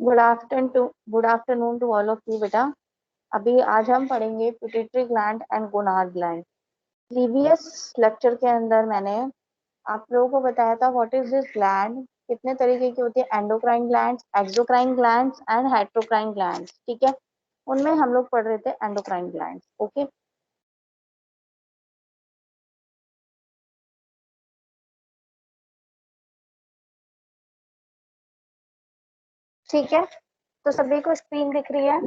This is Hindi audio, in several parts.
Good afternoon to all of you बेटा। अभी आज हम पढ़ेंगे pituitary gland and gonad gland. Previous lecture के अंदर मैंने आप लोगों को बताया था व्हाट इज दिस ग्लैंड, कितने तरीके की होती है, endocrine glands, exocrine glands and heterocrine glands. ठीक है, उनमें हम लोग पढ़ रहे थे एंडोक्राइन ग्लैंड्स। ओके, ठीक है, तो सभी को स्क्रीन दिख रही है?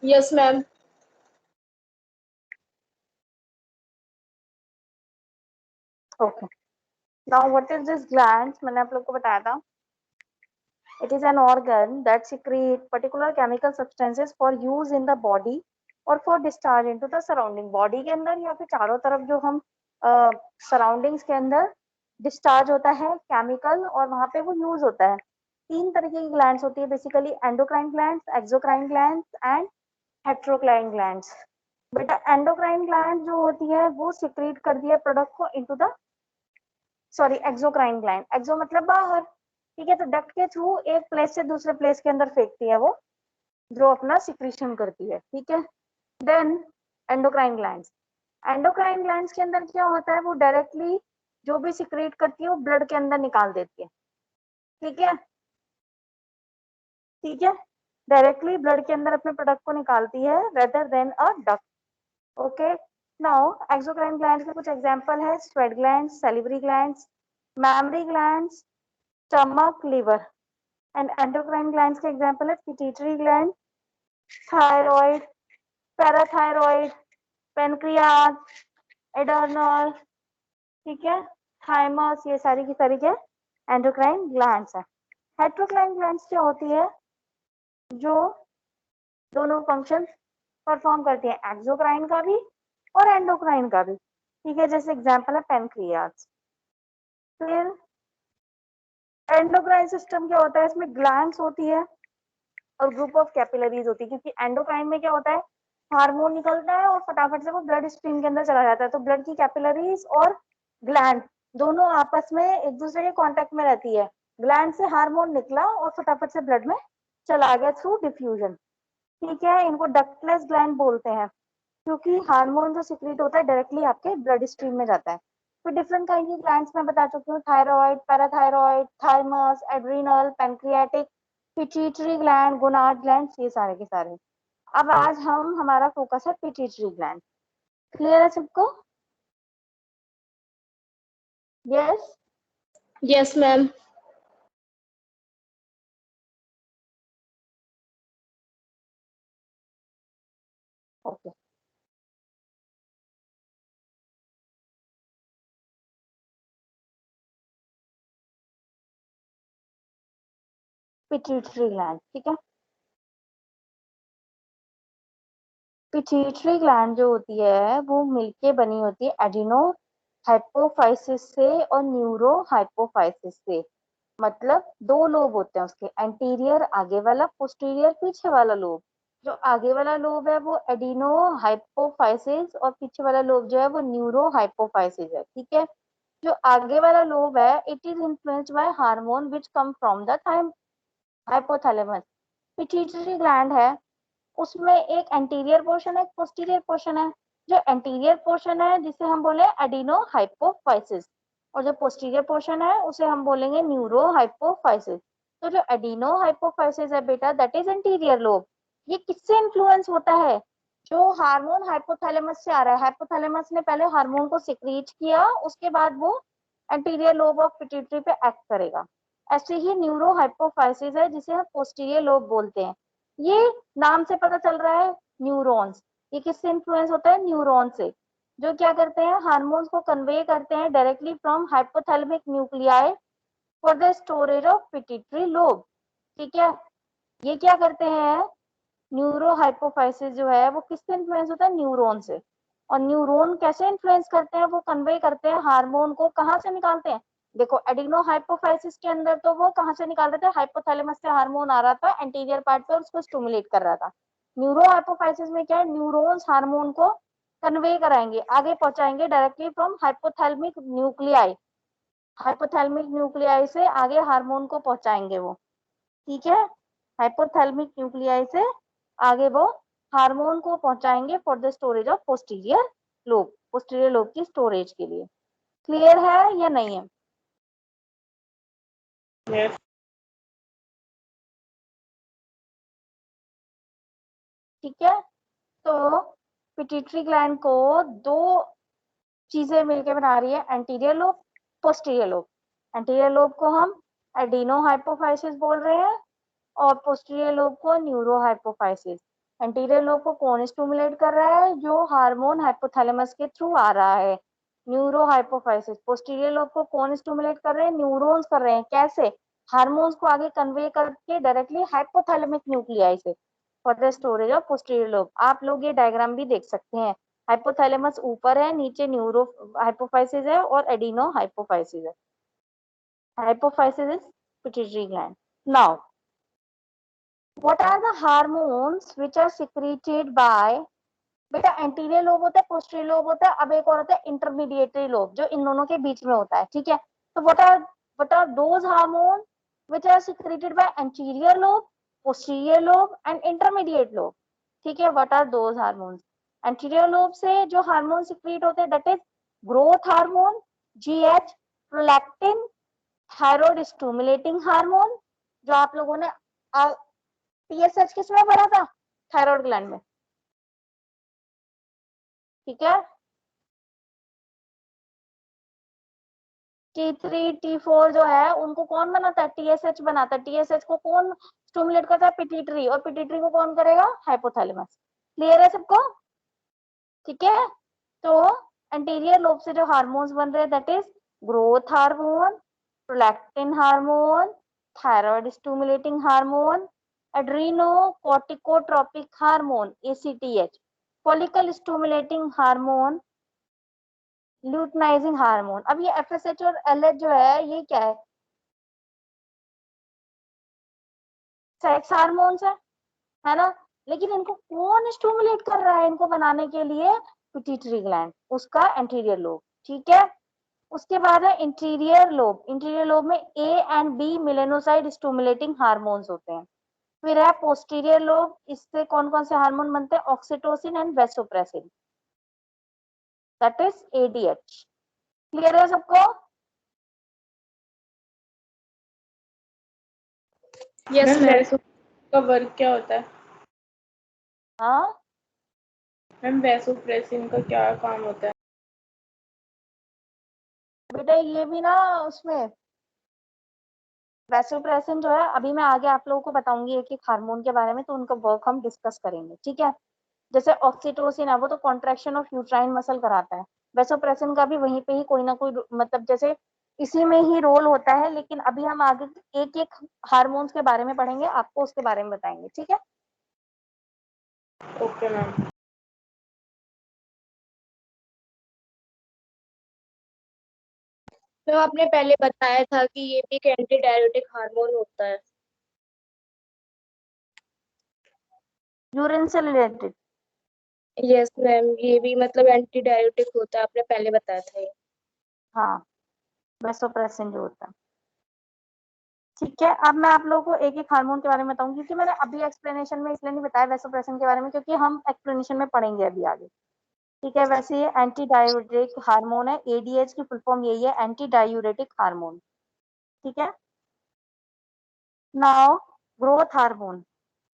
Yes ma'am. Okay, now what is this glands, मैंने आप लोग को बताया था it is an organ that secrete particular chemical substances for use in the body or for discharge into the surrounding body के अंदर या फिर चारों तरफ जो हम सराउंडिंग्स के अंदर डिस्चार्ज होता है केमिकल और वहां पे वो यूज होता है। तीन तरीके की ग्लैंड्स होती है basically, endocrine glands, exocrine glands and heterocrine glands. बेटा एंडोक्राइन ग्लैंड जो होती है वो सिक्रीट करती है प्रोडक्ट को into the, sorry, exocrine gland, exo मतलब बाहर। ठीक है, तो डक्ट के थ्रू एक प्लेस से दूसरे प्लेस के अंदर फेंकती है वो, जो अपना सिक्रीशन करती है। ठीक है, then endocrine glands, endocrine glands के अंदर क्या होता है, वो डायरेक्टली जो भी सिक्रेट करती है वो ब्लड के अंदर निकाल देती है। ठीक है, ठीक है, डायरेक्टली ब्लड के अंदर अपने प्रोडक्ट को निकालती है rather than a duct. Okay, now exocrine glands के कुछ एग्जांपल है, sweat glands, salivary glands, mammary glands, stomach, liver. And endocrine glands के एग्जांपल है pituitary gland, thyroid, parathyroid, pancreas, adrenal, ठीक है, थाइमस, ये सारी की सारी क्या एंडोक्राइन ग्लैंड्स है। हेटेरोक्राइन ग्लैंड्स क्या होती है, जो दोनों फंक्शन परफॉर्म करती है, एक्सोक्राइन का भी और एंडोक्राइन का भी। ठीक है, जैसे एग्जांपल है पेनक्रियाज। फिर एंडोक्राइन सिस्टम क्या होता है, इसमें ग्लैंड्स होती है और ग्रुप ऑफ कैपिलरीज होती है, क्योंकि एंडोक्राइन में क्या होता है, हार्मोन निकलता है और फटाफट से वो ब्लड स्ट्रीम के अंदर चला जाता है, तो ब्लड की कैपिलरीज और ग्लैंड दोनों आपस में एक दूसरे के कांटेक्ट में रहती है। ग्लैंड से हार्मोन निकला और फटाफट से ब्लड में चला गया थ्रू डिफ्यूजन। ठीक है, इनको डक्टलेस ग्लैंड बोलते हैं, क्योंकि हार्मोन जो सिक्रीट होता है डायरेक्टली आपके ब्लड स्ट्रीम में जाता है। फिर डिफरेंट काइंड की ग्लैंड्स मैं बता चुकी हूँ, thyroid, parathyroid, thymus, adrenal, pancreatic, pituitary gland, gonad gland, ये सारे के सारे। अब आज हम, हमारा फोकस है पिट्यूटरी ग्लैंड। क्लियर है सबको? Yes, yes ma'am. Okay. Pituitary gland, ठीक है, पिट्यूटरी ग्लैंड जो होती है वो मिलके बनी होती है एडिनो हाइपोफाइसिस से और न्यूरो हाइपोफाइसिस से। मतलब दो लोब होते हैं उसके, एंटीरियर आगे वाला, पोस्टीरियर पीछे वाला लोब। जो आगे वाला लोब है वो एडिनो हाइपोफाइसिस और पीछे वाला लोब जो है वो न्यूरो हाइपोफाइसिस है। ठीक है, जो आगे वाला लोब है it is influenced by hormone which come from the hypothalamus. Pituitary gland है, उसमें एक एंटीरियर पोर्शन है, एक पोस्टीरियर पोर्शन है। जो एंटीरियर पोर्शन है जिसे हम बोले एडिनो हाइपोफाइसिस, और जो पोस्टीरियर पोर्शन है उसे हम बोलेंगे न्यूरो हाइपोफाइसिस। तो जो एडिनो हाइपोफाइसिस है बेटा, दैट इज एंटीरियर लोब। ये किससे इन्फ्लुएंस होता है, जो हार्मोन हाइपोथैलेमस से आ रहा है। हाइपोथैलेमस ने पहले हार्मोन को सिक्रीट किया, उसके बाद वो एंटीरियर लोब ऑफ पिट्यूटरी पे एक्ट करेगा। ऐसे ही न्यूरो हाइपोफाइसिस है जिसे हम पोस्टीरियर लोब बोलते हैं। ये नाम से पता चल रहा है, न्यूरॉन्स। ये किससे इन्फ्लुएंस होता है, न्यूरॉन से, जो क्या करते हैं, हार्मोन्स को कन्वे करते हैं directly from hypothalamic nuclei for the storage of pituitary lobe. ठीक है, ये क्या करते हैं, न्यूरो हाइपोफाइसिस जो है वो किससे इन्फ्लुएंस होता है, न्यूरॉन से। और न्यूरॉन कैसे इन्फ्लुएंस करते हैं, वो कन्वे करते हैं हार्मोन को, कहाँ से निकालते हैं, देखो एडिनो हाइपोफाइसिस के अंदर तो वो कहाँ से निकाल रहे थे, हाइपोथैलेमस से हार्मोन आ रहा था एंटीरियर पार्ट पे और उसको स्टिमुलेट कर रहा था। न्यूरो हाइपोफाइसिस में क्या है, न्यूरॉन्स हार्मोन को कन्वे कराएंगे, आगे पहुंचाएंगे directly from hypothalamic nuclei, hypothalamic nuclei से आगे हार्मोन को पहुंचाएंगे वो, ठीक है। हाइपोथैलेमिक न्यूक्लियाई से आगे वो हार्मोन को पहुंचाएंगे for the storage of posterior lobe, posterior lobe की स्टोरेज के लिए। क्लियर है या नहीं है? Yes. ठीक है। तो पिट्यूटरी ग्लैंड को दो चीजें मिलकर बना रही है, anterior lobe, posterior lobe. Anterior lobe को हम एडिनो हाइपोफाइसिस बोल रहे हैं और पोस्टीरियर लोब को न्यूरो हाइपोफाइसिस। एंटीरियर लोब को कौन स्टिमुलेट कर रहा है? जो हार्मोन हाइपोथैलेमस के थ्रू आ रहा है, न्यूरो हाइपोफाइसिस। पोस्टीरियर लोब को कौन स्टिमुलेट कर रहे हैं? न्यूरॉन्स कर रहे हैं। कैसे? हार्मोन्स को आगे कन्वे करके डायरेक्टली हाइपोथैलेमिक न्यूक्लियाई से for the storage of posterior lobe. आप लोग ये डायग्राम भी देख सकते हैं, हाइपोथैलेमस ऊपर है, नीचे न्यूरो हाइपोफाइसिस है और एडिनो हाइपोफाइसिस है। Hypophysis is pituitary gland. Now what are the hormones which are secreted by, बेटा एंटीरियर लोब होता है, पोस्टीरियर लोब होता है, अब एक और होता है इंटरमीडिएटरी लोब जो इन दोनों के बीच में होता है, ठीक है। तो what are those hormones which are secreted by anterior lobe, posterior lobe and intermediate lobe, ठीक है। what are those hormones? Anterior lobe से जो हार्मोन सिक्रीट होते हैं that is growth hormone, GH, prolactin, thyroid stimulating hormone, जो आप लोगों ने टीएसएच किसमें पढ़ा था? थायराइड ग्लैंड में, ठीक है। T3 T4 जो है उनको कौन बनाता है? टीएसएच बनाता है। टीएसएच को कौन स्टिमुलेट करता है? पिट्यूटरी, और पिट्यूटरी को कौन करेगा? हाइपोथैलेमस। क्लियर है सबको? ठीक है। तो एंटीरियर लोब से जो हार्मोन्स बन रहे हैं that is growth hormone, prolactin hormone, thyroid stimulating hormone, adrenocorticotropic hormone ACTH, follicle stimulating hormone, luteinising hormone. अब ये एफएसएच और एलएच जो है ये क्या सेक्स हार्मोन्स है ना। लेकिन इनको कौन स्टिमुलेट कर रहा है इनको बनाने के लिए? पिट्यूटरी ग्लैंड, उसका एंटीरियर लोब, ठीक है। उसके बाद है इंटीरियर लोब। इंटीरियर लोब में A and B melanocyte stimulating hormones होते हैं। फिर है पोस्टीरियर लोब, इससे कौन कौन से हार्मोन बनते हैं? Oxytocin and vasopressin, that is ADH. Clear है सबको? Yes, ma'am. का वर्क क्या होता है? हाँ मैम वैसोप्रेसिन का क्या काम होता है? बेटा ये भी ना उसमें वैसोप्रेसिन जो है, अभी मैं आगे आप लोगों को बताऊंगी एक एक हार्मोन के बारे में, तो उनका वर्क हम डिस्कस करेंगे, ठीक है। जैसे ऑक्सीटोसिन है वो तो कॉन्ट्रैक्शन ऑफ यूट्राइन मसल कराता है, वैसोप्रेसिन का भी वहीं पे ही कोई ना कोई मतलब जैसे इसी में ही रोल होता है। लेकिन अभी हम आगे एक एक हार्मोन्स के बारे में पढ़ेंगे, आपको उसके बारे में बताएंगे, ठीक है। Okay ma'am. तो आपने पहले बताया था कि ये भी एक एंटी डायरेटिक हार्मोन होता है। यूरिन से रिलेटेड, यस मैम, ये भी मतलब एंटी डायरेटिक होता है, आपने पहले बताया था ये। हाँ वैसोप्रेसिन जो होता है, ठीक है। अब मैं आप लोगों को एक एक हार्मोन के बारे में बताऊंगी, क्योंकि मैंने अभी एक्सप्लेनेशन में इसलिए नहीं बताया वैसोप्रेसिन के बारे में, क्योंकि हम एक्सप्लेनेशन में पढ़ेंगे अभी आगे, ठीक है। वैसे ये एंटी डायूरेटिक हार्मोन है, एडीएच की फुल फॉर्म यही है, एंटी डायूरेटिक हार्मोन, ठीक है। Now growth hormone,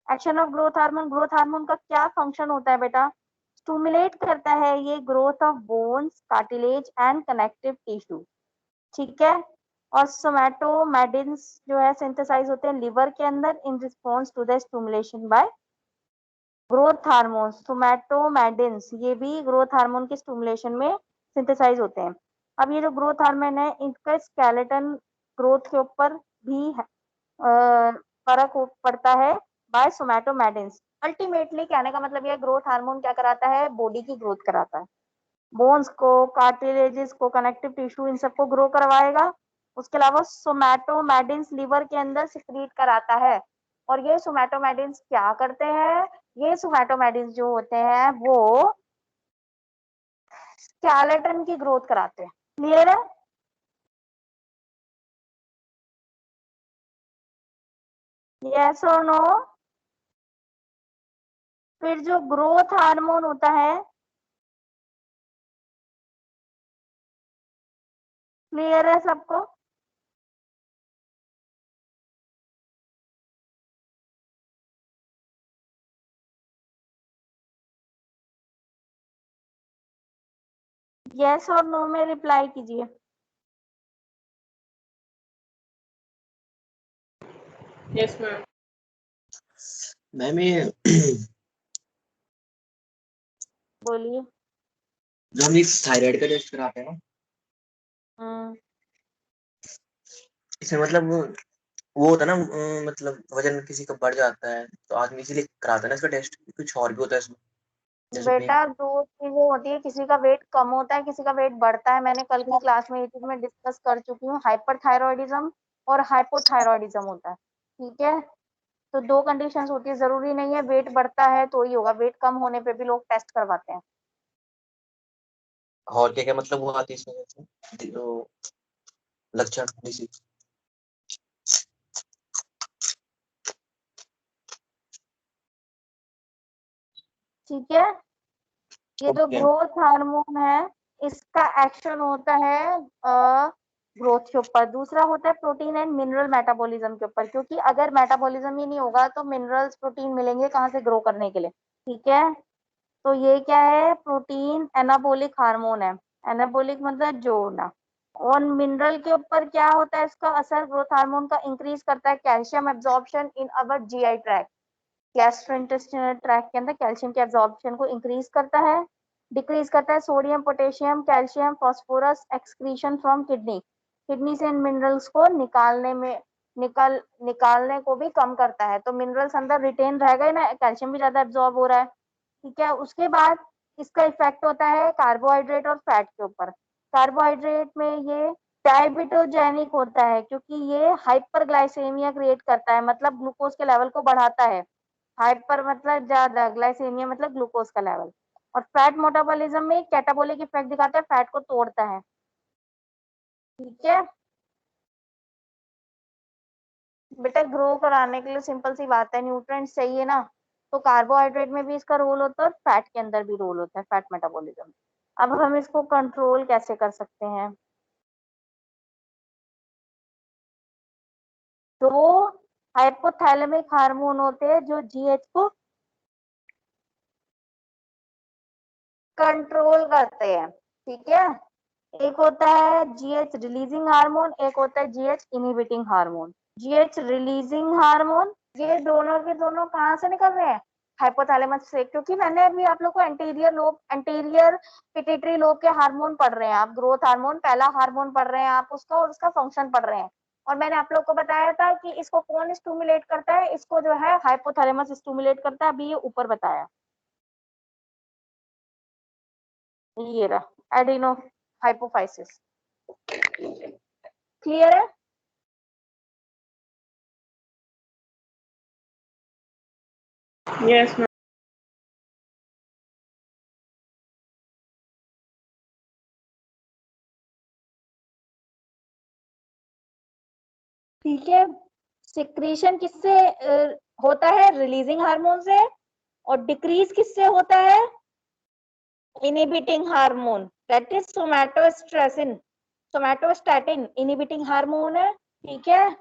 action of growth hormone. Growth hormone का क्या फंक्शन होता है बेटा? स्टिमुलेट करता है ये growth of bones, cartilage and connective tissue, ठीक है। और सोमैटोमेडिन्स जो है सिंथेसाइज होते हैं लिवर के अंदर in response to the stimulation by growth hormone. Somatomedins ये भी ग्रोथ हार्मोन के स्टिमुलेशन में सिंथेसाइज होते हैं। अब ये जो ग्रोथ हार्मोन है इनका स्केलेटन ग्रोथ के ऊपर भी फर्क पड़ता है बाय सोमैटोमेडिन्स। अल्टीमेटली कहने का मतलब यह ग्रोथ हार्मोन क्या कराता है? बॉडी की ग्रोथ कराता है, बोन्स को, कार्टिलेजेस को, कनेक्टिव टिश्यू इन सबको ग्रो करवाएगा। उसके अलावा सोमैटोमेडिन्स लिवर के अंदर सिक्रीट कराता है। और ये सोमैटोमेडिन्स क्या करते हैं? ये सोमैटोमेडिन्स जो होते हैं वो स्केलेटन की ग्रोथ कराते हैं। क्लियर है? यस और नो? फिर जो ग्रोथ हार्मोन होता है, क्लियर है सबको? यस और नो में रिप्लाई कीजिए। Yes ma'am. मैम ये बोलिए। जो हम थायराइड का टेस्ट कराते हैं ना, इसमें मतलब वो होता है ना, मतलब वजन किसी का बढ़ जाता है तो आदमी इसीलिए कराता है ना इसका टेस्ट, कुछ और भी होता है इसमें जैसे अपनी। बेटा दो चीजें होती है, किसी का वेट कम होता है, किसी का वेट बढ़ता है। मैंने कल की क्लास में ये चीज में डिस्कस कर चुकी हूँ। हाइपरथायरॉयडिज्म और हाइपोथायरॉयडिज्म होता है, ठीक है? तो दो कंडीशंस होती है, जरूरी नहीं है वेट बढ़ता है तो ही होगा, वेट कम होने पे भी लोग टेस्ट करवाते हैं। और क्या क्या मतलब वो आती है इसमें जैसे तो लक्षण डिसीज। ठीक है? ये जो ओके। ग्रोथ हार्मोन है, इसका एक्शन होता है ग्रोथ के ऊपर। दूसरा होता है प्रोटीन एंड मिनरल मेटाबॉलिज्म के ऊपर, क्योंकि अगर मेटाबॉलिज्म ही नहीं होगा तो मिनरल्स प्रोटीन मिलेंगे कहाँ से ग्रो करने के लिए? ठीक है? तो ये क्या है? प्रोटीन एनाबोलिक हार्मोन है। एनाबोलिक मतलब जोड़ना। और मिनरल के ऊपर क्या होता है इसका असर? ग्रोथ हार्मोन का इंक्रीज करता है calcium absorption in our GI tract. Gastrointestinal tract के अंदर कैल्शियम के एब्जॉर्प्शन को इंक्रीज करता है। डिक्रीज करता है sodium, potassium, calcium, phosphorus excretion from kidney. Kidney से इन मिनरल्स को निकालने को भी कम करता है। तो मिनरल्स अंदर रिटेन रह गए ना, कैल्शियम भी ज्यादा एब्जॉर्ब हो रहा है। ठीक है? उसके बाद इसका इफेक्ट होता है कार्बोहाइड्रेट और फैट के ऊपर। कार्बोहाइड्रेट में ये डायबिटोजेनिक होता है, क्योंकि ये हाइपरग्लाइसेमिया क्रिएट करता है, मतलब ग्लूकोज के लेवल को बढ़ाता है। हाइपर मतलब ज्यादा, ग्लाइसेमिया मतलब ग्लूकोज का लेवल। और फैट मेटाबॉलिज्म में कैटाबोलिक इफेक्ट दिखाता है, फैट को तोड़ता है। ठीक है बेटा? ग्रो कराने के लिए सिंपल सी बात है, न्यूट्रिएंट्स चाहिए ना, तो कार्बोहाइड्रेट में भी इसका रोल होता है और फैट के अंदर भी रोल होता है, फैट मेटाबॉलिज्म। अब हम इसको कंट्रोल कैसे कर सकते हैं? तो हाइपोथैलेमिक हार्मोन होते हैं जो जीएच को कंट्रोल करते हैं। ठीक है? एक होता है जीएच रिलीजिंग हार्मोन, एक होता है GH inhibiting hormone. GH releasing hormone, ये दोनों के दोनों कहाँ से निकल रहे हैं? हाइपोथैलेमस से, क्योंकि मैंने अभी आप लोग को एंटीरियर पिट्यूटरी लोब के हार्मोन पढ़ रहे हैं। आप ग्रोथ हार्मोन पहला हार्मोन पढ़ रहे हैं आप उसका, और उसका फंक्शन पढ़ रहे हैं। और मैंने आप लोग को बताया था कि इसको कौन स्टिमुलेट करता है? इसको जो है हाइपोथैलेमस स्टिमुलेट करता है। अभी ये ऊपर बताया, ये रहा एडिनो हाइपोफाइसिस। क्लियर है? Yes ma'am. ठीक है? सिक्रीशन किससे होता है? रिलीजिंग हार्मोन से। और डिक्रीज किससे होता है? Inhibiting hormone, that is somatostatin inhibiting hormone है। ठीक है?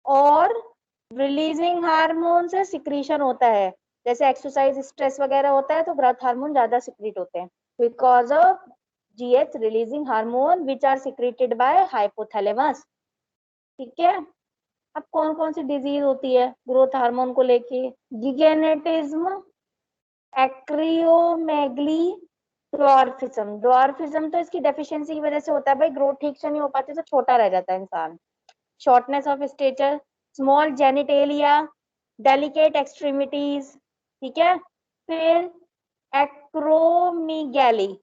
और रिलीजिंग हार्मोन से सिक्रीशन होता है, जैसे एक्सरसाइज स्ट्रेस वगैरह होता है तो ग्रोथ हार्मोन ज्यादा सिक्रीट होते हैं, because of GH releasing hormone which are secreted by hypothalamus. ठीक है? अब कौन कौन सी डिजीज होती है ग्रोथ हार्मोन को लेके? गिगेनेटिज्म, एक्रियोमेगली, ड्वार्फिज्म। ड्वार्फिज्म तो इसकी डेफिशिएंसी की वजह से होता है भाई, ग्रोथ ठीक से नहीं हो पाती तो छोटा रह जाता है इंसान। Shortness of stature, small genitalia, delicate extremities. ठीक है? फिर acromegaly,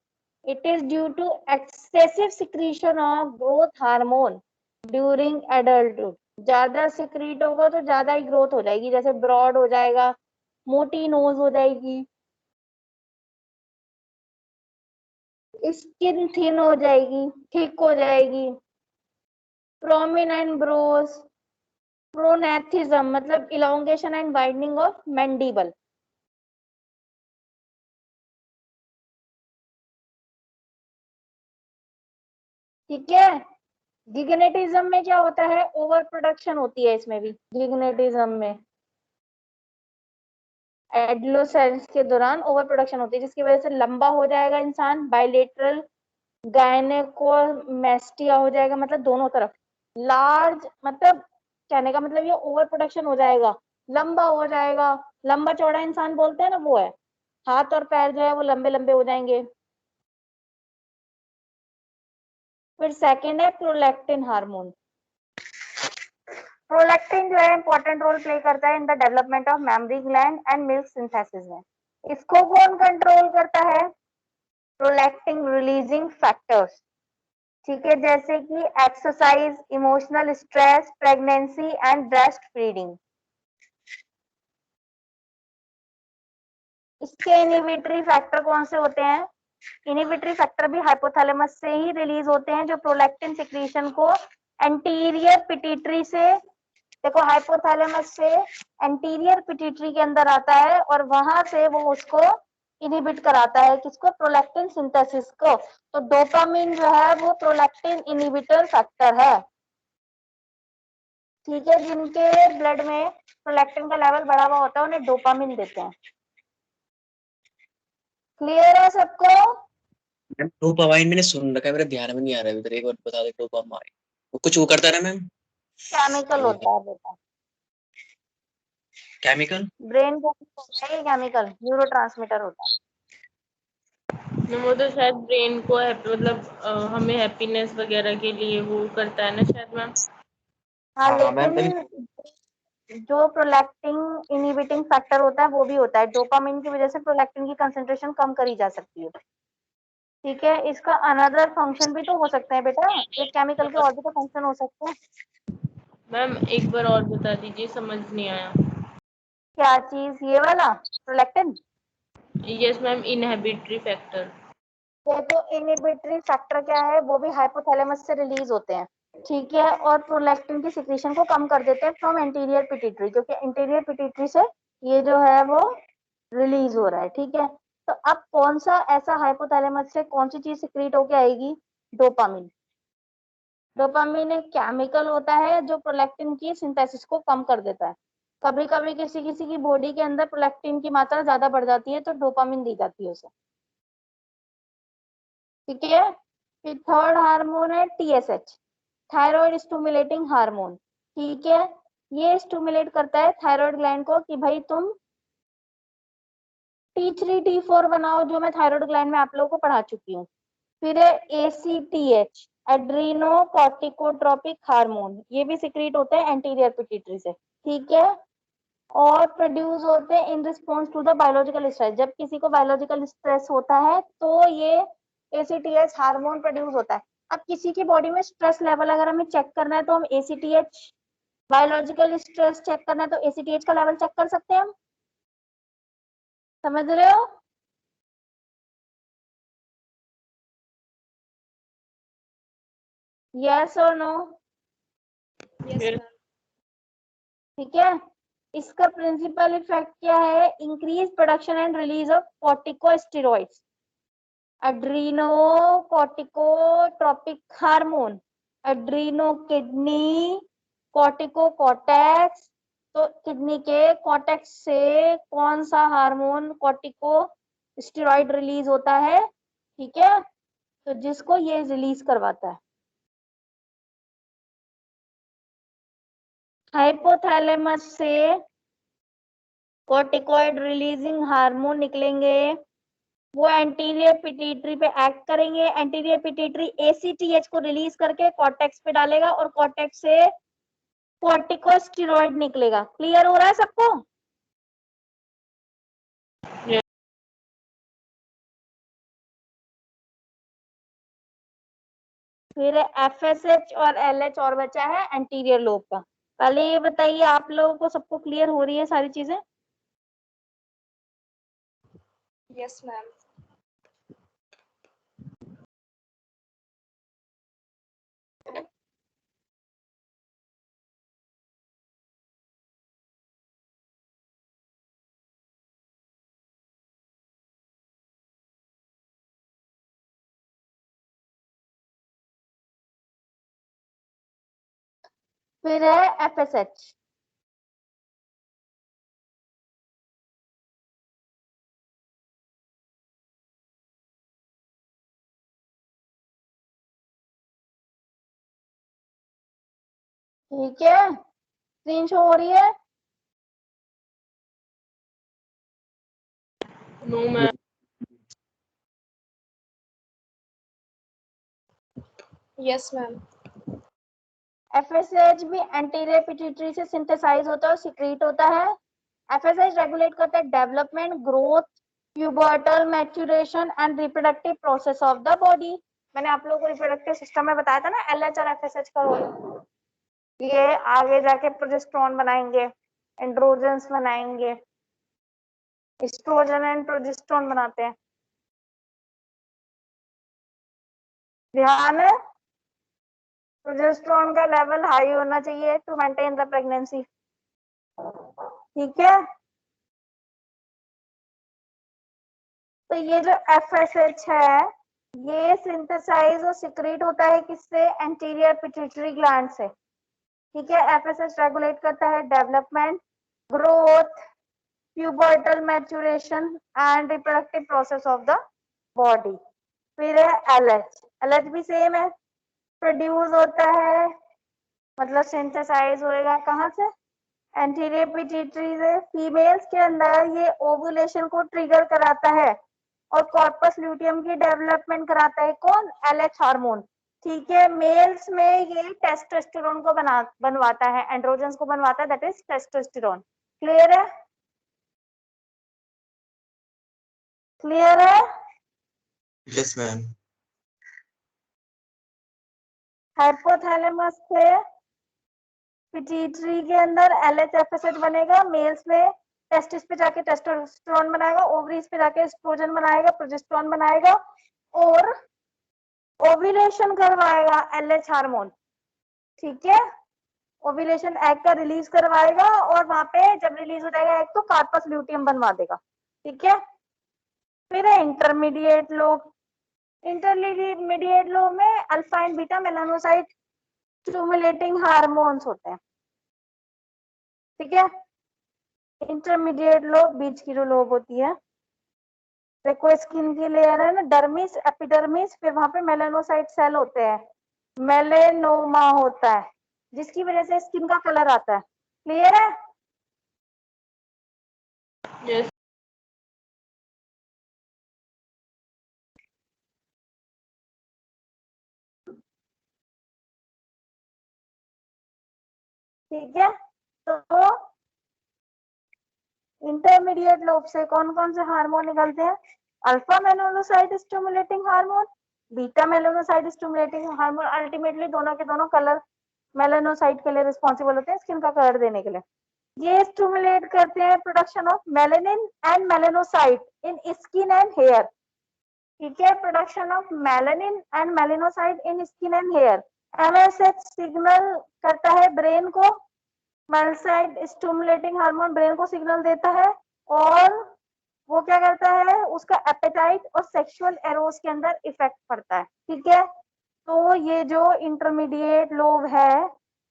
it is due to excessive secretion of growth hormone during adulthood. ज्यादा सिक्रीट होगा तो ज्यादा ही ग्रोथ हो जाएगी, जैसे ब्रॉड हो जाएगा, मोटी नोज हो जाएगी। स्किन थिन हो जाएगी, थिक हो जाएगी। प्रोमिनेंट ब्रोज, प्रोनेथिज्म मतलब elongation and widening of mandible. ठीक है। गिग्नेटिज्म में क्या होता है, ओवर प्रोडक्शन होती है इसमें भी। गिग्नेटिज्म में एडोलेसेंस के दौरान ओवर प्रोडक्शन होती है, जिसकी वजह से लंबा हो जाएगा इंसान, बायलेटरल गायनेकोमेस्टिया हो जाएगा, मतलब दोनों तरफ लार्ज, मतलब कहने का मतलब ये ओवर प्रोडक्शन हो जाएगा, लंबा हो जाएगा। लंबा चौड़ा इंसान बोलते हैं ना, वो है। हाथ और पैर जो है वो लंबे लंबे हो जाएंगे। फिर सेकंड है प्रोलैक्टिन हार्मोन। प्रोलैक्टिन जो है इंपॉर्टेंट रोल प्ले करता है in the development of memory gland and milk synthesis में। इसको कौन कंट्रोल करता है, प्रोलैक्टिन रिलीजिंग फैक्टर्स। ठीक है, जैसे कि exercise, emotional stress, pregnancy and breast feeding. इसके इनहिबिटरी फैक्टर कौन से होते हैं, इनहिबिटरी फैक्टर भी हाइपोथैलेमस से ही रिलीज होते हैं, जो प्रोलैक्टिन सिक्रीशन को एंटीरियर पिट्यूटरी से, देखो हाइपोथैलेमस से एंटीरियर पिट्यूटरी के अंदर आता है और वहां से वो उसको इनहिबिट कराता है, किसको, प्रोलैक्टिन सिंथेसिस को। तो डोपामिन जो है वो प्रोलैक्टिन इनहिबिटर फैक्टर है। ठीक है, जिनके ब्लड में प्रोलैक्टिन का लेवल बढ़ा हुआ होता है उन्हें डोपामिन देते हैं। क्लियर है सबको? डोपामाइन मैंने सुन रखा है, मेरे ध्यान में नहीं आ रहा है इधर, एक बार बता दे। डोपामाइन वो कुछ वो करता है ना मैम? केमिकल होता है बेटा, केमिकल? ब्रेन को होता है, केमिकल न्यूरोट्रांसमीटर होता है। वो तो शायद ब्रेन को मतलब हमें हैप्पीनेस वगैरह के लिए वो करता है ना शायद मैम। हाँ, हाँ मैम। लेकिन जो प्रोलैक्टिन इनहिबिटिंग फैक्टर होता है वो भी होता है, डोपामिन की वजह से प्रोलैक्टिन की कंसंट्रेशन कम करी जा सकती है। ठीक है, इसका अनदर फंक्शन भी तो हो सकते हैं बेटा, एक केमिकल के और भी तो फंक्शन हो सकते हैं। मैम एक बार और बता दीजिए, समझ नहीं आया। क्या चीज, ये वाला prolactin? Yes ma'am, inhibitory factor. ये तो इनहिबिटरी फैक्टर क्या है, वो भी हाइपोथैलेमस से रिलीज होते हैं। ठीक है, और प्रोलैक्टिन की सिक्रीशन को कम कर देते हैं फ्रॉम एंटीरियर पिट्यूटरी, क्योंकि एंटीरियर पिट्यूटरी से ये जो है वो रिलीज हो रहा है। ठीक है, तो अब कौन सा ऐसा हाइपोथैलेमस से कौन सी चीज सिक्रीट होके आएगी, डोपामिन। डोपामिन एक केमिकल होता है जो प्रोलैक्टिन की सिंथेसिस को कम कर देता है। कभी कभी किसी किसी की बॉडी के अंदर प्रोलैक्टिन की मात्रा ज्यादा बढ़ जाती है तो डोपामिन दी जाती है उसे। ठीक है, फिर थर्ड हार्मोन है TSH, थायराइड स्टिमुलेटिंग हार्मोन। ठीक है, ये स्टिमुलेट करता है थायराइड ग्लैंड को कि भाई तुम T3 T4 बनाओ, जो मैं थायराइड ग्लैंड में आप लोगों को पढ़ा चुकी हूँ। फिर है ACTH, एड्रीनो कॉर्टिकोट्रोपिक हार्मोन, ये भी सिक्रीट होते हैं एंटीरियर पिट्यूटरी से। ठीक है, और प्रोड्यूस होते हैं in response to the biological stress, जब किसी को बायोलॉजिकल स्ट्रेस होता है तो ये ACTH हार्मोन प्रोड्यूस होता है। अब किसी की बॉडी में स्ट्रेस लेवल अगर हमें चेक करना है तो हम ACTH, बायोलॉजिकल स्ट्रेस चेक करना है तो ACTH का लेवल चेक कर सकते हैं हम। समझ रहे हो? यस और नो? ठीक है, इसका प्रिंसिपल इफेक्ट क्या है, increase production and release of corticosteroids, adrenocorticotropic hormone, adreno kidney corticocortex. तो किडनी के कॉर्टेक्स से कौन सा हार्मोन कॉर्टिको स्टेरॉइड रिलीज होता है, ठीक है, तो जिसको ये रिलीज करवाता है। हाइपोथैलेमस से कॉर्टिकॉइड रिलीजिंग हार्मोन निकलेंगे, वो एंटीरियर पिट्यूटरी पे एक्ट करेंगे, एंटीरियर पिट्यूटरी ACTH को रिलीज करके कॉर्टेक्स पे डालेगा और कॉर्टेक्स से कॉर्टिकोस्टेरॉइड निकलेगा। क्लियर हो रहा है सबको? फिर FSH और LH और बचा है एंटीरियर लोब का। पहले ये बताइए आप लोगों को सबको क्लियर हो रही है सारी चीजें? Yes ma'am. फिर है FSH, ठीक है, स्क्रीन शो हो रही है। No ma'am. Yes ma'am. FSH भी एंटीरियर पिट्यूटरी से सिंथेसाइज होता है और सिक्रीट होता है। FSH रेगुलेट करता है development, growth, pubertal maturation and reproductive process of the body. मैंने आप लोगों को रिप्रोडक्टिव सिस्टम में बताया था ना LH और FSH का रोल। ये आगे जाके प्रोजेस्टेरोन बनाएंगे, एंड्रोजन्स बनाएंगे, एस्ट्रोजन एंड प्रोजेस्टेरोन बनाते हैं। ध्यान है, प्रोजेस्टेरोन का लेवल हाई होना चाहिए टू मेंटेन द प्रेगनेंसी, ठीक है। तो ये जो FSH है ये सिंथेसाइज और सिक्रीट होता है किससे, एंटीरियर पिट्यूटरी ग्लैंड से, ठीक है। FSH रेगुलेट करता है development, growth, pubertal maturation and reproductive process of the body. फिर है LH भी सेम है, प्रोड्यूस होता है मतलब सिंथेसाइज होएगा कहाँ से, एंटीरियर पिट्यूटरी से। फीमेल्स के अंदर ये ओवुलेशन को ट्रिगर कराता है और कॉर्पस ल्यूटियम की डेवलपमेंट कराता है कौन, LH हार्मोन, ठीक है। मेल्स में ये टेस्टोस्टेरोन को बनवाता है, एंड्रोजन्स को बनवाता है, दैट इज टेस्टोस्टेरोन। क्लियर है, क्लियर है। Yes ma'am. हाइपोथैलेमस से पिट्यूटरी के अंदर LH FSH बनेगा, मेल्स में टेस्टिस पे जाके टेस्टोस्टेरोन बनाएगा, ओवरीज पे जाके एस्ट्रोजन बनाएगा, प्रोजेस्टेरोन बनाएगा और ओव्यूलेशन करवाएगा LH हार्मोन, ठीक है। ओव्यूलेशन एग का रिलीज करवाएगा और वहां पे जब रिलीज हो जाएगा एग तो कार्पस ल्यूटियम बनवा देगा, ठीक है। फिर है इंटरमीडिएट लोब। इंटरमीडिएट लोब में alpha and beta melanocyte stimulating hormones होते हैं, ठीक है। इंटरमीडिएट लोब बीच की जो लोब होती है, देखो स्किन की लेयर है ना, डर्मिस, एपिडर्मिस, फिर वहां पे मेलानोसाइट सेल होते हैं, मेलेनोमा होता है जिसकी वजह से स्किन का कलर आता है। क्लियर है, यस। ठीक है। तो इंटरमीडिएट लोब से कौन कौन से हार्मोन निकलते हैं, alpha melanocyte stimulating hormone, beta melanocyte stimulating hormone. Ultimately दोनों के दोनों कलर मेलानोसाइट के लिए रिस्पॉन्सिबल होते हैं स्किन का कलर देने के लिए। ये स्टिमुलेट करते हैं production of melanin and melanocyte in skin and hair, ठीक है। Production of melanin and melanocyte in skin and hair. MSH signal करता है ब्रेन को, मेलानोसाइट स्टिमुलेटिंग हार्मोन ब्रेन को सिग्नल देता है और वो क्या करता है, उसका एपेटाइट और सेक्सुअल एरोस के अंदर इफेक्ट पड़ता है, ठीक है। तो ये जो इंटरमीडिएट लोब है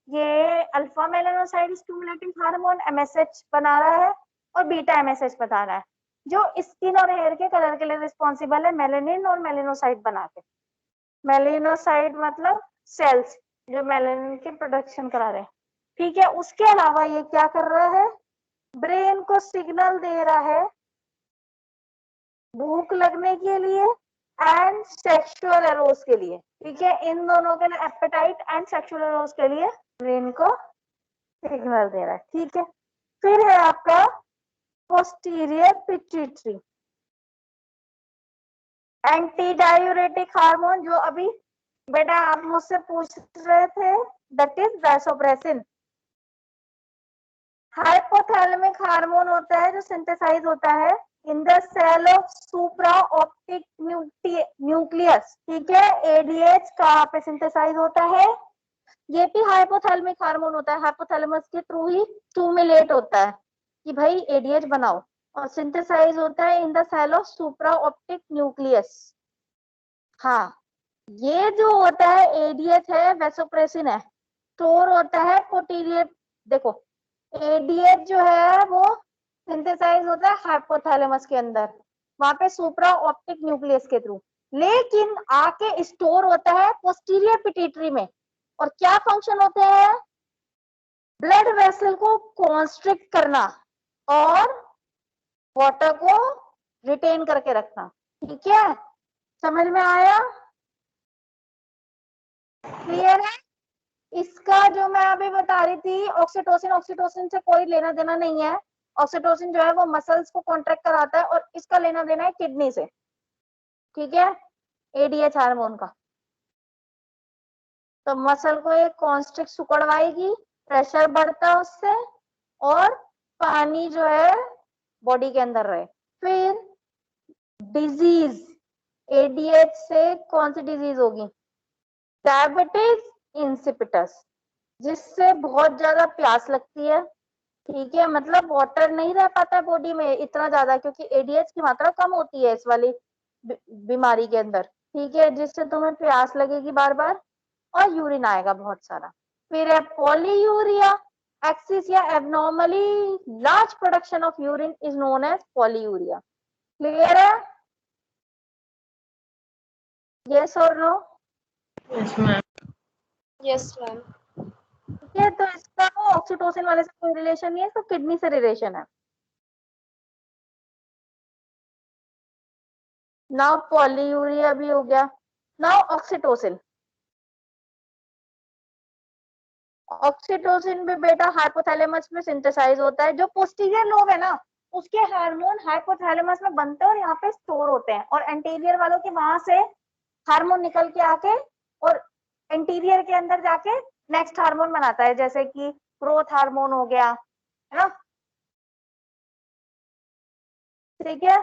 ये alpha melanocyte stimulating hormone MSH बना रहा है और बीटा MSH बता रहा है, जो स्किन और हेयर के कलर के लिए रिस्पॉन्सिबल है मेलानिन और मेलानोसाइट बना के। मेलानोसाइट मतलब सेल्स जो मेलानिन की प्रोडक्शन करा रहे हैं, ठीक है। उसके अलावा ये क्या कर रहा है, ब्रेन को सिग्नल दे रहा है भूख लगने के लिए एंड सेक्सुअल एरोस के लिए, ठीक है। इन दोनों के लिए एपेटाइट एंड सेक्सुअल एरोस के लिए ब्रेन को सिग्नल दे रहा है, ठीक है। फिर है आपका posterior pituitary, anti diuretic hormone जो अभी बेटा आप मुझसे पूछ रहे थे, that is vasopressin. Hypothalamic hormone होता है जो सिंथेसाइज होता है in the cell of supra optic nucleus, ठीक है। ADH कहाँ पे सिंथेसाइज होता है, ये भी हाइपोथैलेमिक हार्मोन होता है, हाइपोथैलेमस के थ्रू ही स्टिमुलेट होता है कि भाई ADH बनाओ, और सिंथेसाइज होता है in the cell of supra optic nucleus. हाँ, ये जो होता है ADH है वैसोप्रेसिन है, स्टोर होता है पोस्टीरियर, देखो एडीएच जो है वो सिंथेसाइज होता है हाइपोथैलेमस के अंदर, वहां पे सुप्रा ऑप्टिक न्यूक्लियस के थ्रू, लेकिन आके स्टोर होता है पोस्टीरियर पिट्यूटरी में। और क्या फंक्शन होते हैं? ब्लड वेसल को कॉन्स्ट्रिक्ट करना और वाटर को रिटेन करके रखना। ठीक है, समझ में आया? क्लियर है? इसका जो मैं अभी बता रही थी ऑक्सीटोसिन, ऑक्सीटोसिन से कोई लेना देना नहीं है। ऑक्सीटोसिन जो है वो मसल्स को कॉन्ट्रैक्ट कराता है और इसका लेना देना है किडनी से। ठीक है, एडीएच हार्मोन का। तो मसल को एक कॉन्स्ट्रिक्ट सुकड़वाएगी, प्रेशर बढ़ता है उससे, और पानी जो है बॉडी के अंदर रहे। फिर डिजीज, एडीएच से कौन सी डिजीज होगी? डायबिटीज इंसिपिटस, जिससे बहुत ज्यादा प्यास लगती है। ठीक है, मतलब वाटर नहीं रह पाता है बॉडी में इतना ज्यादा, क्योंकि एडीएच की मात्रा कम होती है इस वाली बीमारी के अंदर। ठीक है, जिससे तुम्हें प्यास लगेगी बार बार और यूरिन आएगा बहुत सारा। फिर है पॉलीयूरिया, एक्सिस या abnormally large production of urine is known as polyuria. Clear है? यस और no? Yes ma'am. Yes, ma'am. ठीक है, तो इसका वो ऑक्सीटोसिन वाले से कोई रिलेशन नहीं है, तो किडनी से रिलेशन है। नाउ पॉलीयूरिया भी हो गया। नाउ ऑक्सीटोसिन, ऑक्सीटोसिन भी बेटा हाइपोथैलेमस में सिंथेसाइज होता है। जो पोस्टीरियर लोब है ना, उसके हार्मोन हाइपोथैलेमस में बनते हैं और यहाँ पे स्टोर होते हैं, और एंटीरियर वालों के वहां से हार्मोन निकल के आके और एंटीरियर के अंदर जाके नेक्स्ट हार्मोन बनाता है, जैसे कि ग्रोथ हार्मोन हो गया, है ना? ठीक है,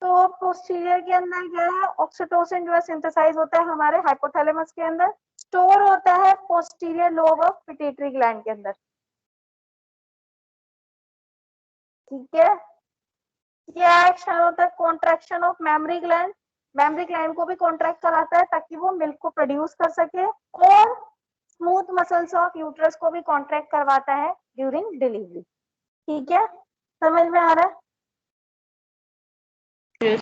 तो पोस्टीरियर के अंदर क्या है, ऑक्सीटोसिन जो है सिंथेसाइज होता है हमारे हाइपोथैलेमस के अंदर, स्टोर होता है posterior lobe of pituitary gland के अंदर। ठीक है, क्या एक्शन होता है? Contraction of memory gland, memory gland को भी कॉन्ट्रैक्ट कराता है ताकि वो मिल्क को प्रोड्यूस कर सके, और स्मूथ मसल्स ऑफ यूट्रस को भी कॉन्ट्रैक्ट करवाता है ड्यूरिंग डिलीवरी। ठीक है, समझ में आ रहा है? Yes.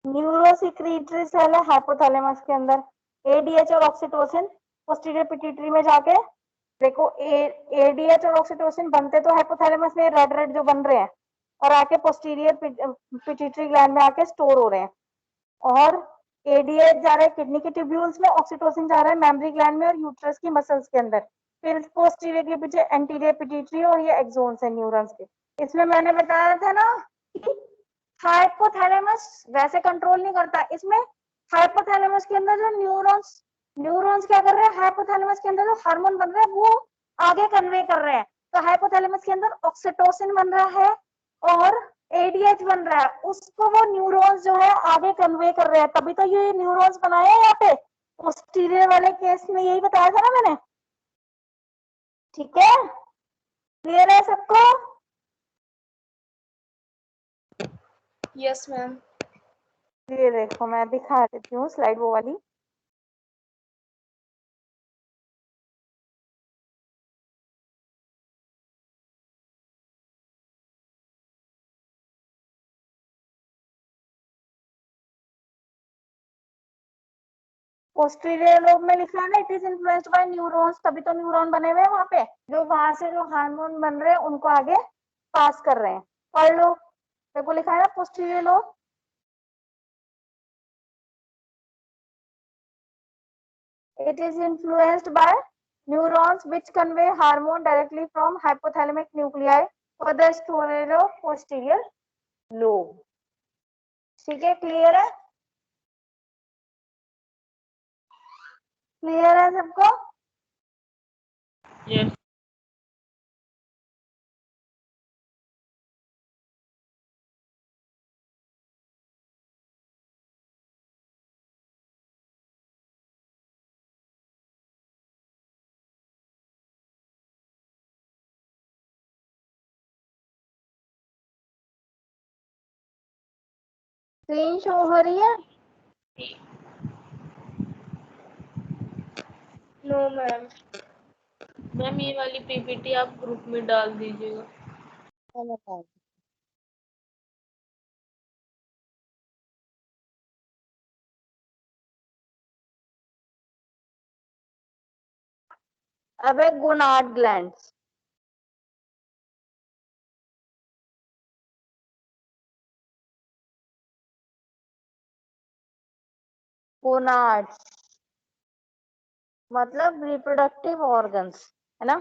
न्यूरोसिक्रीटरी सेल है हाइपोथैलेमस के अंदर, एडीएच और ऑक्सीटोसिन पोस्टीरियर पिट्यूटरी में जाके, देखो एडीएच और ऑक्सीटोसिन बनते तो हाइपोथैलेमस में रेड रेड जो बन रहे हैं, और आके पोस्टीरियर पिट्यूटरी ग्लैंड में आके स्टोर हो रहे हैं। और एडीएच जा रहा है किडनी के ट्यूब्यूल्स में, ऑक्सीटोसिन जा रहा है मेमोरी ग्लैंड में और यूट्रस की मसल्स के अंदर। फिर पोस्टीरियर के पीछे एंटीरियर पिट्यूटरी और ये एक्सोन्स है न्यूरॉन्स के। इसमें मैंने बताया था ना कि हाइपोथैलेमस वैसे कंट्रोल नहीं करता, इसमें हाइपोथैलेमस के अंदर जो न्यूरॉन्स न्यूरॉन्स क्या कर रहे हैं, हाइपोथैलेमस के अंदर जो हार्मोन बन रहे हैं वो आगे कन्वे कर रहे हैं। तो हाइपोथैलेमस के अंदर ऑक्सीटोसिन बन रहा है और एडीएच बन रहा है, उसको वो न्यूरॉन्स जो है आगे कन्वे कर रहे हैं, तभी तो ये न्यूरॉन्स बनाए हैं यहाँ पे। पोस्टीरियर वाले केस में यही बताया था ना मैंने। ठीक है, क्लियर है सबको? Yes, ma'am. ये देखो मैं दिखा देती हूँ स्लाइड वो वाली। पोस्टीरियर लोब में लिखा है ना, it is influenced by neurons, तभी तो न्यूरॉन बने हुए हैं वहां पे, जो वहां से जो हार्मोन बन रहे हैं उनको आगे पास कर रहे हैं। पढ़ लो, देखो लिखा है ना posterior lobe. It is influenced by neurons which convey hormone directly from hypothalamic nuclei for the storage of posterior lobe. ठीक है, क्लियर है? क्लियर है सबको? Yes. स्क्रीन शो हो रही है? No ma'am. मैम ये वाली पीपीटी आप ग्रुप में डाल दीजिएगा। अबे गोनाड ग्लैंड्स, गोनाड्स मतलब रिप्रोडक्टिव ऑर्गन्स, है ना?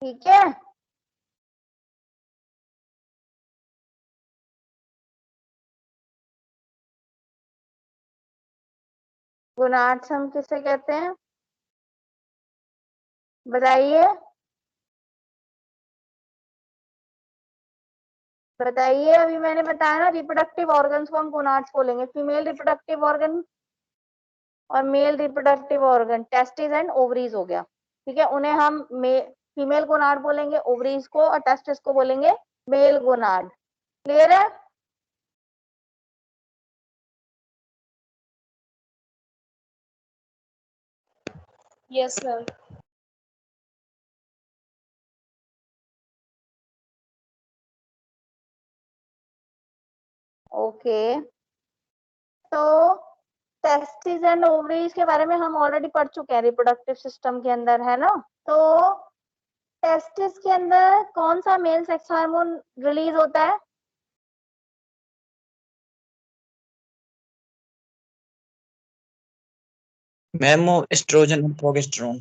ठीक है, गोनाड्स हम किसे कहते हैं बताइए? बताइए, अभी मैंने बताया ना, रिप्रोडक्टिव ऑर्गन्स को हम गोनाड्स बोलेंगे। फीमेल रिप्रोडक्टिव ऑर्गन और male reproductive organ, testis and ovaries हो गया। ठीक है, उन्हें हम फीमेल गोनाड बोलेंगे ओवरीज को, और टेस्टिस को बोलेंगे मेल गोनाड। क्लियर है? Yes ma'am. ओके, तो टेस्टिस एंड ओवरीज के बारे में हम ऑलरेडी पढ़ चुके हैं रिप्रोडक्टिव सिस्टम के अंदर, है ना? तो टेस्टिस के अंदर कौन सा मेल सेक्स हार्मोन रिलीज होता है? मैम वो एस्ट्रोजन और progesterone.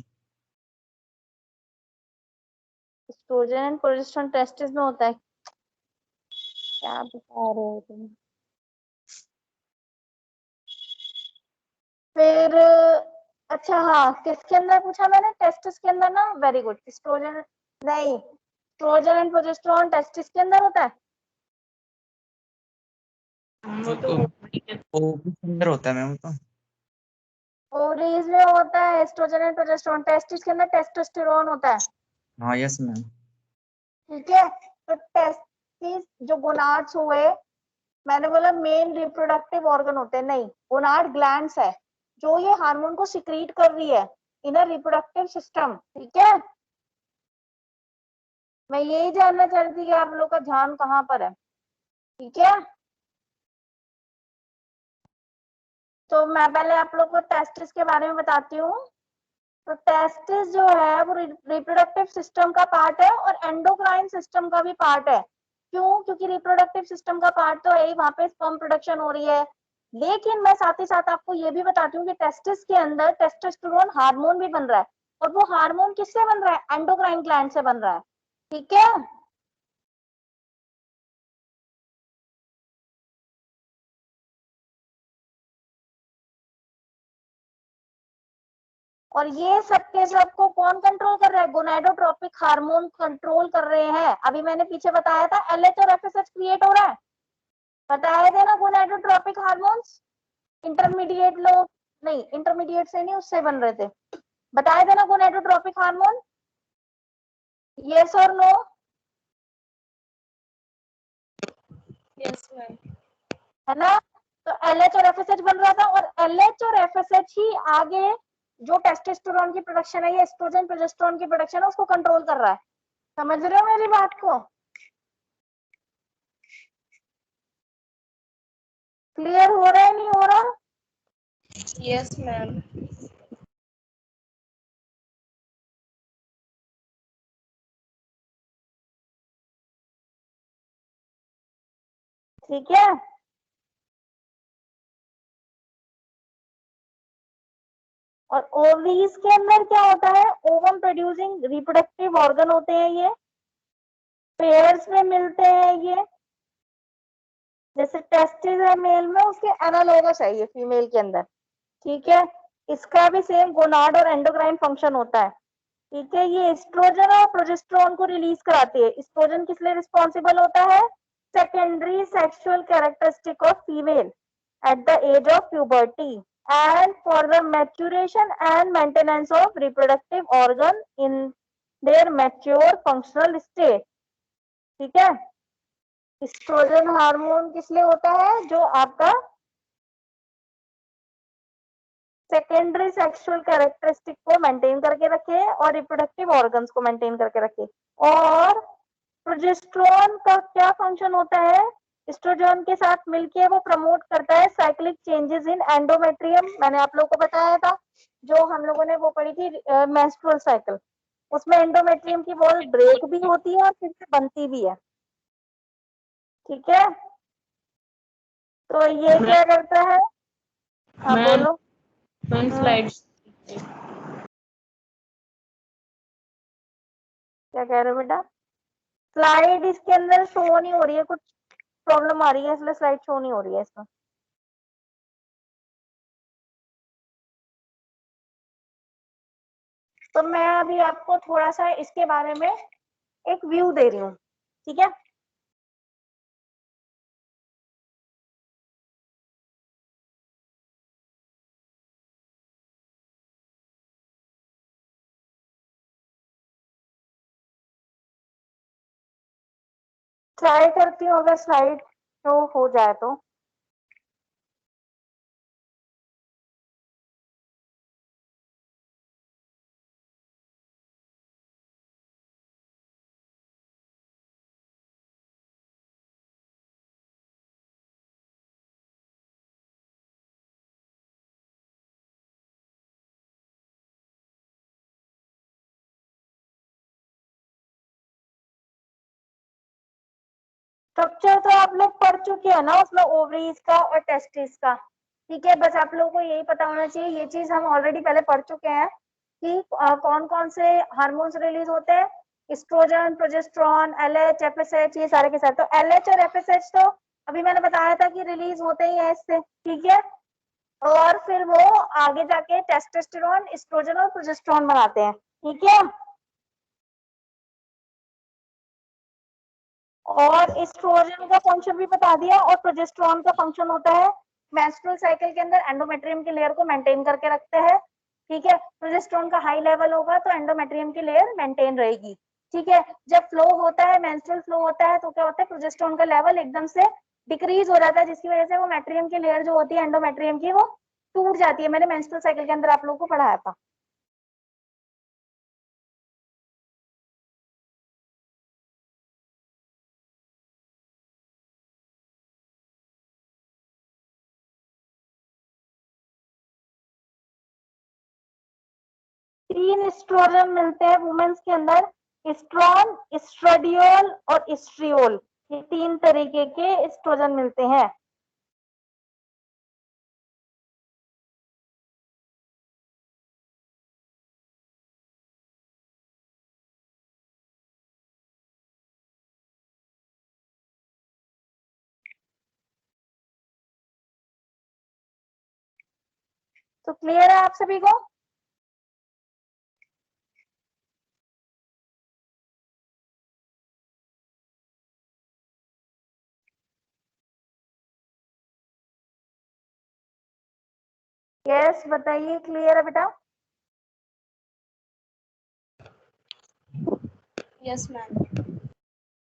Estrogen and progesterone testis में होता है। क्या बता रहे हो तुम? फिर अच्छा, हाँ, किसके अंदर पूछा मैंने? टेस्टिस के अंदर ना, वेरी गुड। एस्ट्रोजन नहीं, एस्ट्रोजन एंड प्रोजेस्टेरोन टेस्टिस के अंदर होता है। वो तो अंदर होता है मैम वो तो। ओवरीज में होता है एस्ट्रोजन एंड प्रोजेस्टेरोन, टेस्टिस के अंदर टेस्टोस्टेरोन होता है। हाँ यस मैम। ठीक है, तो टेस्टिस जो गोनाड्स हुए, मैंने बोला मेन रिप्रोडक्टिव ऑर्गन होते हैं, नहीं, गोनाड ग्लैंड्स है जो ये हार्मोन को सिक्रीट कर रही है इन अ रिप्रोडक्टिव सिस्टम। ठीक है, मैं यही जानना चाह रही थी कि आप लोग का ध्यान कहाँ पर है। ठीक है, तो मैं पहले आप लोग को टेस्टिस के बारे में बताती हूँ। तो टेस्टिस जो है वो रिप्रोडक्टिव सिस्टम का पार्ट है और एंडोक्राइन सिस्टम का भी पार्ट है। क्यों? क्योंकि रिप्रोडक्टिव सिस्टम का पार्ट तो है ही, वहां पे स्पर्म प्रोडक्शन हो रही है। लेकिन मैं साथ ही साथ आपको ये भी बताती हूँ कि टेस्टिस के अंदर टेस्टोस्टेरोन हार्मोन भी बन रहा है, और वो हार्मोन किससे बन रहा है? एंडोक्राइन ग्लैंड से बन रहा है। ठीक है, और ये सबके सबको कौन कंट्रोल कर रहा है? गोनाडोट्रोपिक हार्मोन कंट्रोल कर रहे हैं। अभी मैंने पीछे बताया था एलएच और एफएसएच क्रिएट हो रहा है, बताए थे ना गोनाडोट्रोपिक हार्मोन्स। इंटरमीडिएट लोग नहीं, इंटरमीडिएट से नहीं, उससे बन रहे थे, बताए थे ना गोनाडोट्रोपिक हार्मोन। यस और नो? Yes ma'am. है ना? तो एलएच और एफएसएच बन रहा था, और एलएच और एफएसएच ही आगे जो टेस्टोस्टेरोन की प्रोडक्शन है, या एस्ट्रोजन प्रोजेस्टेरोन की प्रोडक्शन है, उसको कंट्रोल कर रहा है। समझ रहे हो मेरी बात को? क्लियर हो रहा है नहीं हो रहा? Yes ma'am. ठीक है, और ओवरीज के अंदर क्या होता है? ओवम प्रोड्यूसिंग रिप्रोडक्टिव ऑर्गन होते हैं, ये पेयर्स में मिलते हैं। ये जैसे टेस्टिस है मेल में, उसके एनालोगस है ये फीमेल के अंदर। ठीक है, इसका भी सेम गोनाड और एंडोक्राइन फंक्शन होता है। ठीक है, ये एस्ट्रोजन और प्रोजेस्टेरोन को रिलीज कराती है। एस्ट्रोजन किस लिए रिस्पॉन्सिबल होता है? Secondary sexual characteristic of female at the age of puberty and for the maturation and maintenance of reproductive organ in their mature functional state. ठीक है, एस्ट्रोजन हार्मोन किस लिए होता है? जो आपका सेकेंडरी सेक्सुअल कैरेक्टरिस्टिक को मेंटेन करके रखे और रिप्रोडक्टिव ऑर्गन्स को मेंटेन करके रखे। और प्रोजेस्टेरोन का क्या फंक्शन होता है? एस्ट्रोजन के साथ मिलके वो प्रमोट करता है साइक्लिक चेंजेस इन एंडोमेट्रियम। मैंने आप लोगों को बताया था, जो हम लोगों ने वो पढ़ी थी मेंस्ट्रुअल साइकिल, उसमें एंडोमेट्रियम की वॉल ब्रेक भी होती है और फिर से बनती भी है। ठीक है, तो ये क्या करता है? हाँ बोलो। स्लाइड्स क्या कह रहे हो बेटा? स्लाइड इसके अंदर शो नहीं हो रही है, कुछ प्रॉब्लम आ रही है इसलिए स्लाइड शो नहीं हो रही है इसमें। तो मैं अभी आपको थोड़ा सा इसके बारे में एक व्यू दे रही हूँ। ठीक है, ट्राई करती हूँ अगर स्लाइड शो हो जाए तो। स्ट्रक्चर तो आप लोग पढ़ चुके हैं ना, उसमें ओवरीज का और टेस्टिस का। ठीक है, बस आप लोगों को यही पता होना चाहिए, ये चीज हम ऑलरेडी पहले पढ़ चुके हैं कि कौन कौन से हार्मोन्स रिलीज होते हैं। एस्ट्रोजन, प्रोजेस्टेरोन, एलएच, एफएसएच, ये सारे के सारे। तो एलएच और एफएसएच तो अभी मैंने बताया था कि रिलीज होते ही है इससे। ठीक है, और फिर वो आगे जाके टेस्टोस्टेरोन, एस्ट्रोजन और प्रोजेस्टेरोन बनाते हैं। ठीक है, और एस्ट्रोजन का फंक्शन भी बता दिया, और प्रोजेस्टेरोन का फंक्शन होता है मेंस्ट्रुअल साइकिल के अंदर एंडोमेट्रियम की लेयर को मेंटेन करके रखते हैं। ठीक है, प्रोजेस्टेरोन का हाई लेवल होगा तो एंडोमेट्रियम की लेयर मेंटेन रहेगी। ठीक है, जब फ्लो होता है, मेंस्ट्रुअल फ्लो होता है, तो क्या होता है, प्रोजेस्टेरोन का लेवल एकदम से डिक्रीज हो जाता है, जिसकी वजह से वो मेट्रियम की लेयर जो होती है एंडोमेट्रियम की, वो टूट जाती है। मैंने मेंस्ट्रुअल साइकिल के अंदर आप लोगों को पढ़ाया था। तीन एस्ट्रोजन मिलते हैं वुमेन्स के अंदर, एस्ट्रॉन, एस्ट्राडियोल और एस्ट्रियोल। ये तीन तरीके के एस्ट्रोजन मिलते हैं। तो क्लियर है आप सभी को? यस, बताइए, क्लियर है बेटा? Yes ma'am.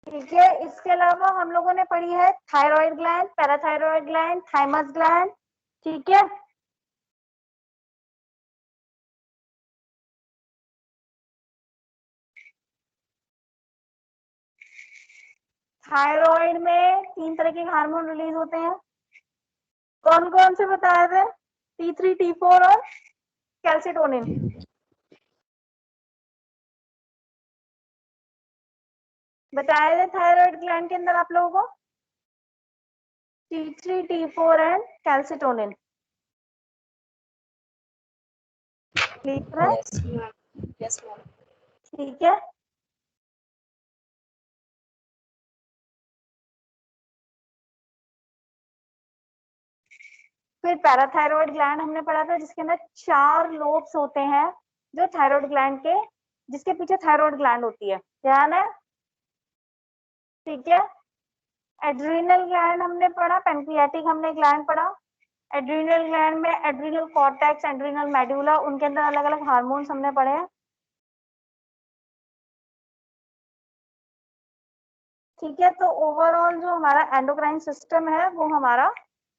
ठीक है, इसके अलावा हम लोगों ने पढ़ी है thyroid gland, parathyroid gland, thymus gland. ठीक है, थायराइड में तीन तरह के हार्मोन रिलीज होते हैं। कौन कौन से बताए थे? T3, T4 और कैल्सिटोनिन। बताए थे थायराइड ग्लैंड के अंदर आप लोगों को T3, T4 and calcitonin. Clear है? Yes ma'am. Yes ma'am. ठीक है, फिर पैराथायरॉयड ग्लैंड हमने पढ़ा था, जिसके अंदर 4 लोब्स होते हैं जो थायराइड ग्लैंड के जिसके पीछे थायराइड ग्लैंड होती है, ध्यान है, ठीक है। एड्रिनल ग्लैंड हमने पढ़ा, पैंक्रियाटिक हमने ग्लैंड पढ़ा। एड्रिनल ग्लैंड में एड्रिनल कॉर्टेक्स, एड्रिनल मेडुला, उनके अंदर अलग अलग हार्मोन्स हमने पढ़े हैं, ठीक है। तो ओवरऑल जो हमारा एंडोक्राइन सिस्टम है वो हमारा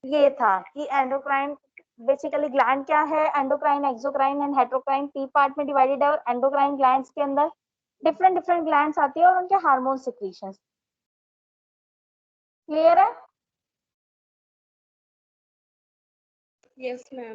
ये था कि एंडोक्राइन बेसिकली ग्लैंड क्या है, एंडोक्राइन, एक्सोक्राइन एंड हेटेरोक्राइन 3 पार्ट में डिवाइडेड है, और एंडोक्राइन ग्लैंड्स के अंदर डिफरेंट डिफरेंट ग्लैंड्स आती है और उनके हार्मोन सिक्रीशंस, क्लियर है। Yes, ma'am.